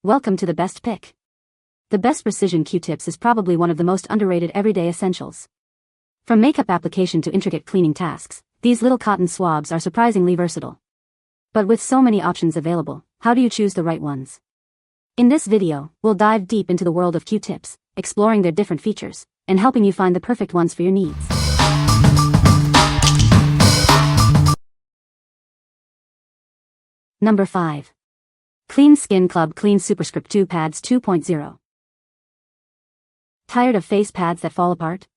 Welcome to the best pick. The Best Precision Q-Tips is probably one of the most underrated everyday essentials. From makeup application to intricate cleaning tasks, these little cotton swabs are surprisingly versatile. But with so many options available, how do you choose the right ones? In this video, we'll dive deep into the world of Q-Tips, exploring their different features, and helping you find the perfect ones for your needs. Number 5. Clean² Clean Superscript 2 Pads 2.0. Tired of face pads that fall apart?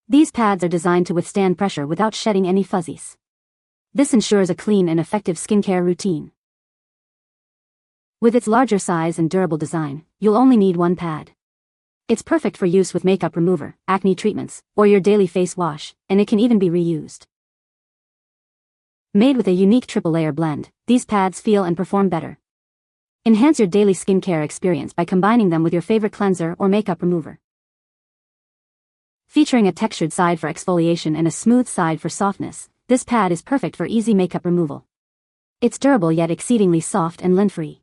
These pads are designed to withstand pressure without shedding any fuzzies. This ensures a clean and effective skincare routine. With its larger size and durable design, you'll only need one pad. It's perfect for use with makeup remover, acne treatments, or your daily face wash, and it can even be reused. Made with a unique triple-layer blend, these pads feel and perform better. Enhance your daily skincare experience by combining them with your favorite cleanser or makeup remover. Featuring a textured side for exfoliation and a smooth side for softness, this pad is perfect for easy makeup removal. It's durable yet exceedingly soft and lint-free.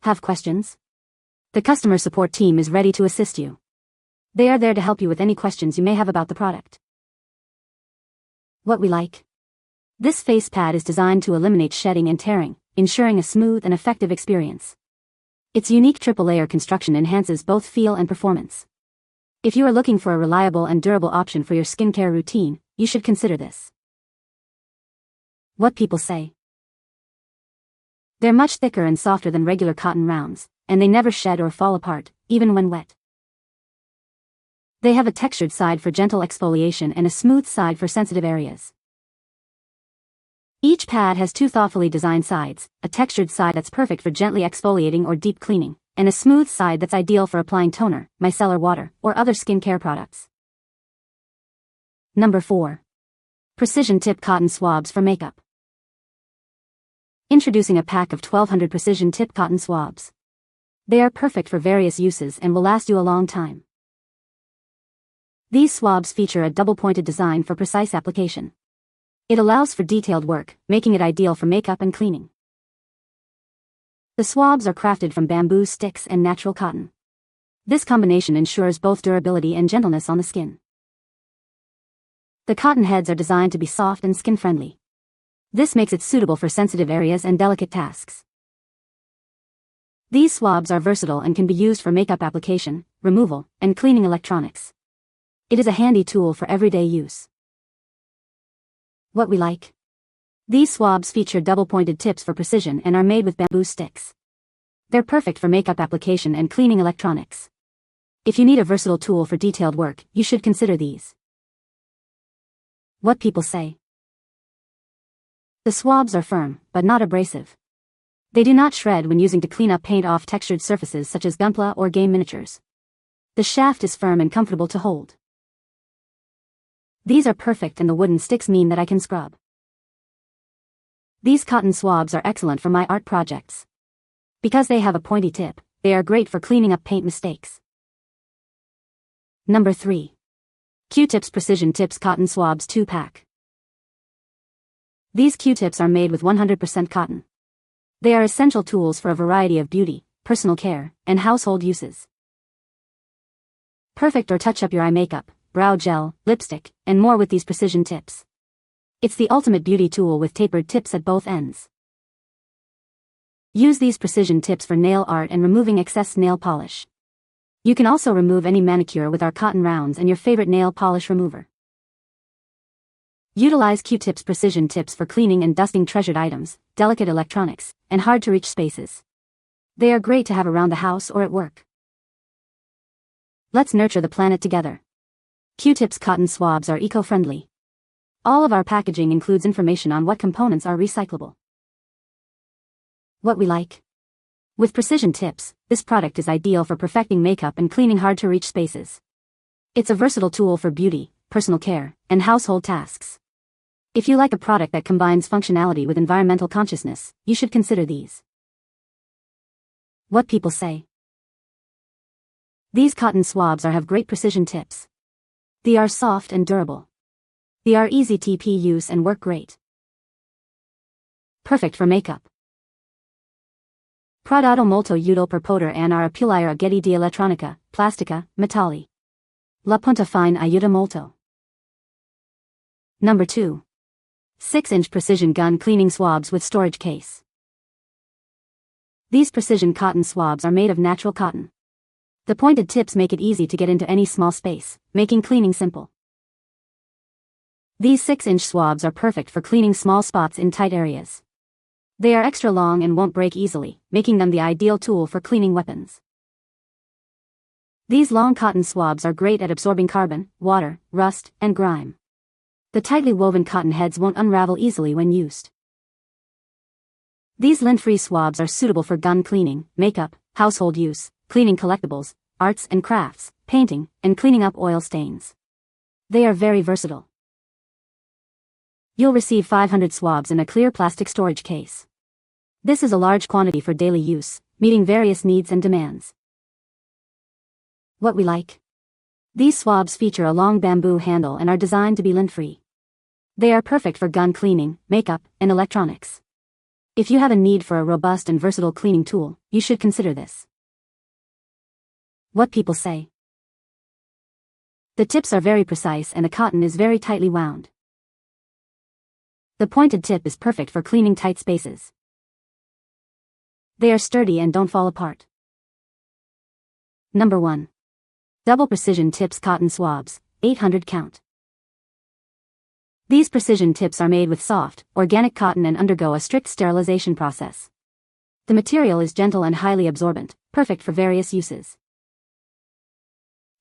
Have questions? The customer support team is ready to assist you. They are there to help you with any questions you may have about the product. What we like? This face pad is designed to eliminate shedding and tearing, ensuring a smooth and effective experience. Its unique triple-layer construction enhances both feel and performance. If you are looking for a reliable and durable option for your skincare routine, you should consider this. What people say. They're much thicker and softer than regular cotton rounds, and they never shed or fall apart, even when wet. They have a textured side for gentle exfoliation and a smooth side for sensitive areas. Each pad has two thoughtfully designed sides, a textured side that's perfect for gently exfoliating or deep cleaning, and a smooth side that's ideal for applying toner, micellar water, or other skincare products. Number 4. Precision Tip Cotton Swabs for Makeup. Introducing a pack of 1200 Precision Tip Cotton Swabs. They are perfect for various uses and will last you a long time. These swabs feature a double-pointed design for precise application. It allows for detailed work, making it ideal for makeup and cleaning. The swabs are crafted from bamboo sticks and natural cotton. This combination ensures both durability and gentleness on the skin. The cotton heads are designed to be soft and skin-friendly. This makes it suitable for sensitive areas and delicate tasks. These swabs are versatile and can be used for makeup application, removal, and cleaning electronics. It is a handy tool for everyday use. What we like? These swabs feature double-pointed tips for precision and are made with bamboo sticks. They're perfect for makeup application and cleaning electronics. If you need a versatile tool for detailed work, you should consider these. What people say. The swabs are firm, but not abrasive. They do not shred when using to clean up paint off textured surfaces such as gunpla or game miniatures. The shaft is firm and comfortable to hold. These are perfect and the wooden sticks mean that I can scrub. These cotton swabs are excellent for my art projects. Because they have a pointy tip, they are great for cleaning up paint mistakes. Number 3. Q-Tips Precision Tips Cotton Swabs 2-Pack. These Q-tips are made with 100% cotton. They are essential tools for a variety of beauty, personal care, and household uses. Perfect to touch up your eye makeup, brow gel, lipstick, and more with these precision tips. It's the ultimate beauty tool with tapered tips at both ends. Use these precision tips for nail art and removing excess nail polish. You can also remove any manicure with our cotton rounds and your favorite nail polish remover. Utilize Q-Tips precision tips for cleaning and dusting treasured items, delicate electronics, and hard-to-reach spaces. They are great to have around the house or at work. Let's nurture the planet together. Q-Tips cotton swabs are eco-friendly. All of our packaging includes information on what components are recyclable. What we like? With precision tips, this product is ideal for perfecting makeup and cleaning hard-to-reach spaces. It's a versatile tool for beauty, personal care, and household tasks. If you like a product that combines functionality with environmental consciousness, you should consider these. What people say. These cotton swabs have great precision tips. They are soft and durable. They are easy to use and work great. Perfect for makeup. Prodotto molto utile per poter andare a pulire oggetti di elettronica, plastica, metalli. La punta fine aiuta molto. Number 2. 6-inch precision gun cleaning swabs with storage case. These precision cotton swabs are made of natural cotton. The pointed tips make it easy to get into any small space, making cleaning simple. These 6-inch swabs are perfect for cleaning small spots in tight areas. They are extra long and won't break easily, making them the ideal tool for cleaning weapons. These long cotton swabs are great at absorbing carbon, water, rust, and grime. The tightly woven cotton heads won't unravel easily when used. These lint-free swabs are suitable for gun cleaning, makeup, household use, cleaning collectibles, arts and crafts, painting, and cleaning up oil stains. They are very versatile. You'll receive 500 swabs in a clear plastic storage case. This is a large quantity for daily use, meeting various needs and demands. What we like. These swabs feature a long bamboo handle and are designed to be lint-free. They are perfect for gun cleaning, makeup, and electronics. If you have a need for a robust and versatile cleaning tool, you should consider this. What people say. The tips are very precise and the cotton is very tightly wound. The pointed tip is perfect for cleaning tight spaces. They are sturdy and don't fall apart. Number 1. Double Precision Tips Cotton Swabs, 800 count. These precision tips are made with soft, organic cotton and undergo a strict sterilization process. The material is gentle and highly absorbent, perfect for various uses.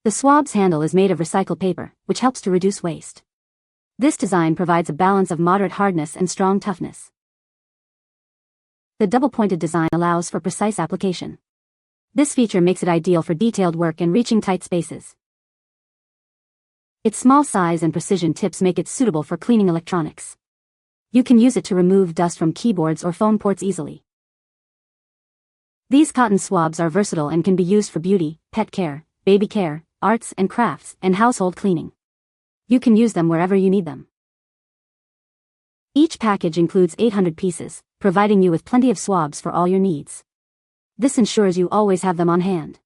The swab's handle is made of recycled paper, which helps to reduce waste. This design provides a balance of moderate hardness and strong toughness. The double-pointed design allows for precise application. This feature makes it ideal for detailed work and reaching tight spaces. Its small size and precision tips make it suitable for cleaning electronics. You can use it to remove dust from keyboards or phone ports easily. These cotton swabs are versatile and can be used for beauty, pet care, baby care, arts and crafts, and household cleaning. You can use them wherever you need them. Each package includes 800 pieces, providing you with plenty of swabs for all your needs. This ensures you always have them on hand.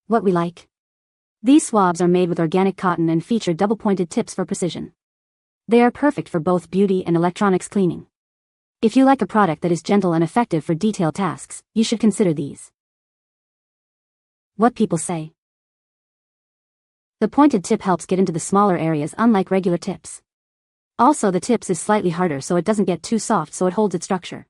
What we like. These swabs are made with organic cotton and feature double-pointed tips for precision. They are perfect for both beauty and electronics cleaning. If you like a product that is gentle and effective for detailed tasks, you should consider these. What people say. The pointed tip helps get into the smaller areas unlike regular tips. Also, the tips is slightly harder so it doesn't get too soft so it holds its structure.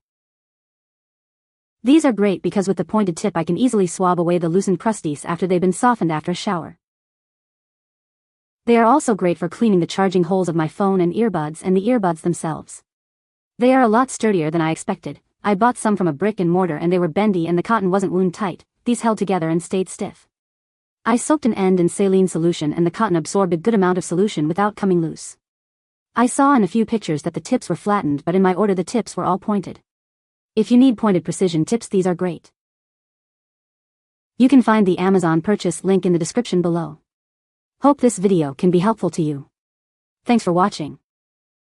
These are great because with the pointed tip I can easily swab away the loosened crusties after they've been softened after a shower. They are also great for cleaning the charging holes of my phone and the earbuds themselves. They are a lot sturdier than I expected. I bought some from a brick and mortar and they were bendy and the cotton wasn't wound tight. These held together and stayed stiff. I soaked an end in saline solution and the cotton absorbed a good amount of solution without coming loose. I saw in a few pictures that the tips were flattened, but in my order the tips were all pointed. If you need pointed precision tips, these are great. You can find the Amazon purchase link in the description below. Hope this video can be helpful to you. Thanks for watching.